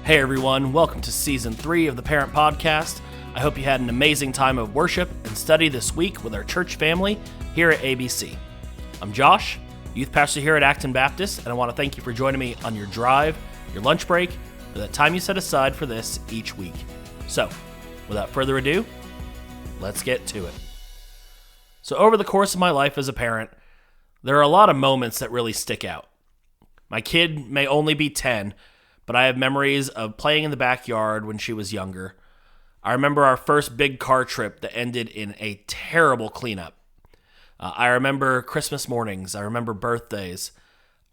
Hey everyone, welcome to Season 3 of the Parent Podcast. I hope you had an amazing time of worship and study this week with our church family here at ABC. I'm Josh, youth pastor here at Acton Baptist, and I want to thank you for joining me on your drive, your lunch break, or the time you set aside for this each week. So, without further ado, let's get to it. So over the course of my life as a parent, there are a lot of moments that really stick out. My kid may only be 10, but I have memories of playing in the backyard when she was younger. I remember our first big car trip that ended in a terrible cleanup. I remember Christmas mornings. I remember birthdays.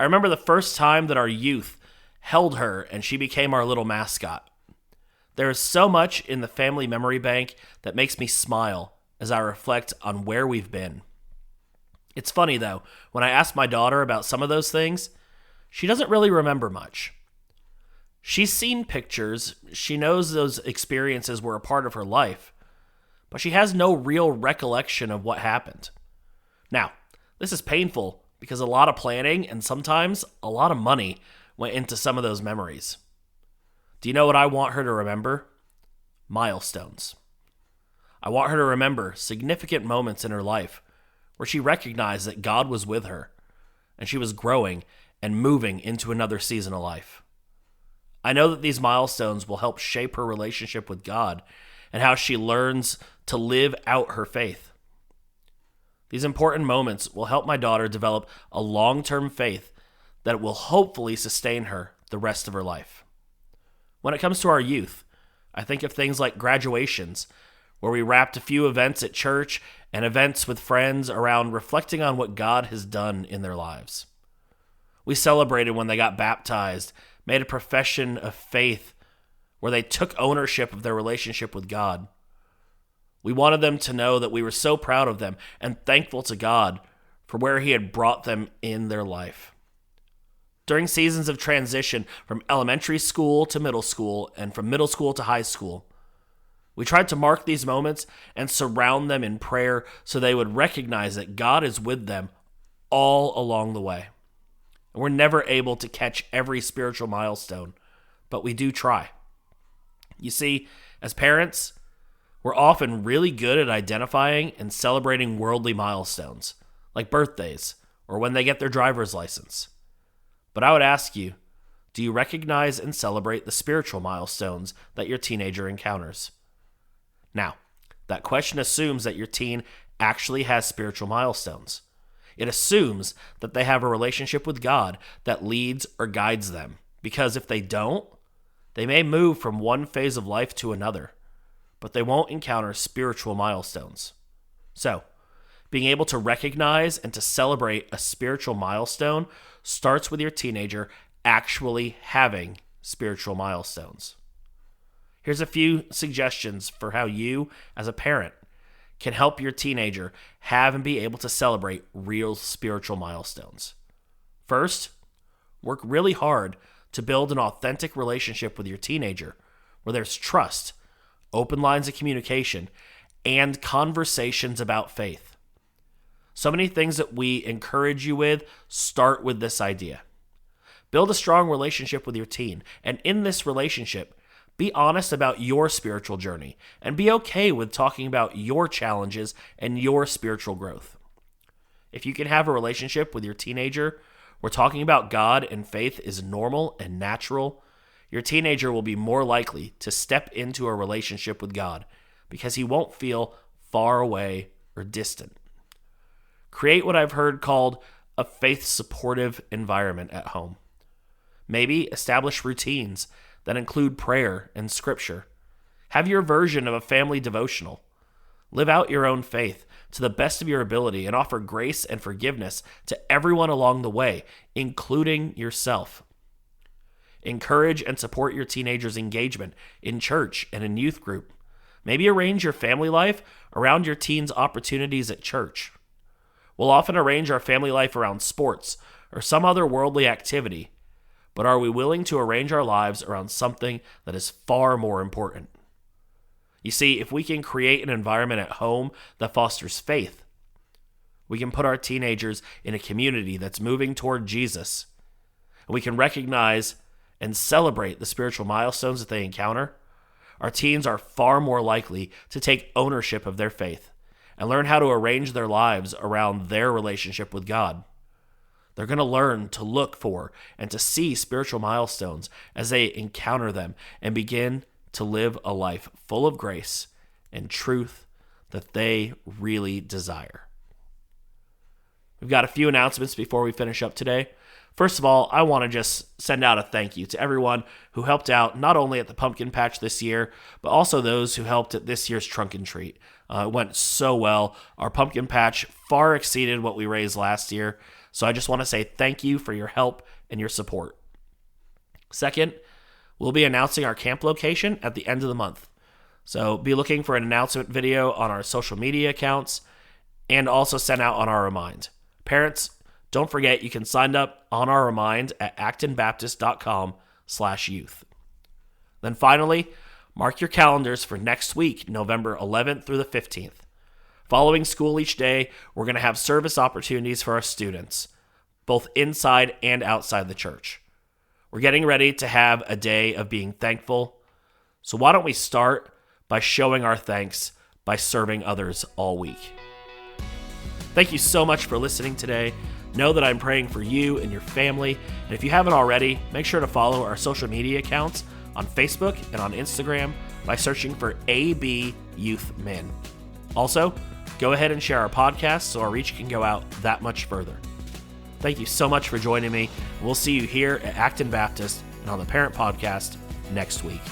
I remember the first time that our youth held her and she became our little mascot. There is so much in the family memory bank that makes me smile as I reflect on where we've been. It's funny though, when I ask my daughter about some of those things, she doesn't really remember much. She's seen pictures, she knows those experiences were a part of her life, but she has no real recollection of what happened. Now, this is painful because a lot of planning and sometimes a lot of money went into some of those memories. Do you know what I want her to remember? Milestones. I want her to remember significant moments in her life where she recognized that God was with her and she was growing and moving into another season of life. I know that these milestones will help shape her relationship with God and how she learns to live out her faith. These important moments will help my daughter develop a long-term faith that will hopefully sustain her the rest of her life. When it comes to our youth, I think of things like graduations, where we wrapped a few events at church and events with friends around reflecting on what God has done in their lives. We celebrated when they got baptized, made a profession of faith where they took ownership of their relationship with God. We wanted them to know that we were so proud of them and thankful to God for where He had brought them in their life. During seasons of transition from elementary school to middle school and from middle school to high school, we tried to mark these moments and surround them in prayer so they would recognize that God is with them all along the way. And we're never able to catch every spiritual milestone, but we do try. You see, as parents, we're often really good at identifying and celebrating worldly milestones, like birthdays or when they get their driver's license. But I would ask you, do you recognize and celebrate the spiritual milestones that your teenager encounters? Now, that question assumes that your teen actually has spiritual milestones. It assumes that they have a relationship with God that leads or guides them, because if they don't, they may move from one phase of life to another, but they won't encounter spiritual milestones. So, being able to recognize and to celebrate a spiritual milestone starts with your teenager actually having spiritual milestones. Here's a few suggestions for how you, as a parent, can help your teenager have and be able to celebrate real spiritual milestones. First, work really hard to build an authentic relationship with your teenager where there's trust, open lines of communication, and conversations about faith. So many things that we encourage you with start with this idea. Build a strong relationship with your teen, and in this relationship, be honest about your spiritual journey and be okay with talking about your challenges and your spiritual growth. If you can have a relationship with your teenager where talking about God and faith is normal and natural, your teenager will be more likely to step into a relationship with God because he won't feel far away or distant. Create what I've heard called a faith-supportive environment at home. Maybe establish routines that include prayer and scripture. Have your version of a family devotional. Live out your own faith to the best of your ability and offer grace and forgiveness to everyone along the way, including yourself. Encourage and support your teenager's engagement in church and in youth group. Maybe arrange your family life around your teen's opportunities at church. We'll often arrange our family life around sports or some other worldly activity. But are we willing to arrange our lives around something that is far more important? You see, if we can create an environment at home that fosters faith, we can put our teenagers in a community that's moving toward Jesus, and we can recognize and celebrate the spiritual milestones that they encounter, our teens are far more likely to take ownership of their faith and learn how to arrange their lives around their relationship with God. They're going to learn to look for and to see spiritual milestones as they encounter them and begin to live a life full of grace and truth that they really desire. We've got a few announcements before we finish up today. First of all, I want to just send out a thank you to everyone who helped out not only at the pumpkin patch this year, but also those who helped at this year's trunk and treat. It went so well. Our pumpkin patch far exceeded what we raised last year. So I just want to say thank you for your help and your support. Second, we'll be announcing our camp location at the end of the month. So be looking for an announcement video on our social media accounts and also sent out on our Remind. Parents, don't forget you can sign up on our Remind at actonbaptist.com/youth. Then finally, mark your calendars for next week, November 11th through the 15th. Following school each day, we're going to have service opportunities for our students, both inside and outside the church. We're getting ready to have a day of being thankful. So why don't we start by showing our thanks by serving others all week? Thank you so much for listening today. Know that I'm praying for you and your family. And if you haven't already, make sure to follow our social media accounts on Facebook and on Instagram by searching for AB Youth Men. Also, go ahead and share our podcast so our reach can go out that much further. Thank you so much for joining me. We'll see you here at Acton Baptist and on the Parent Podcast next week.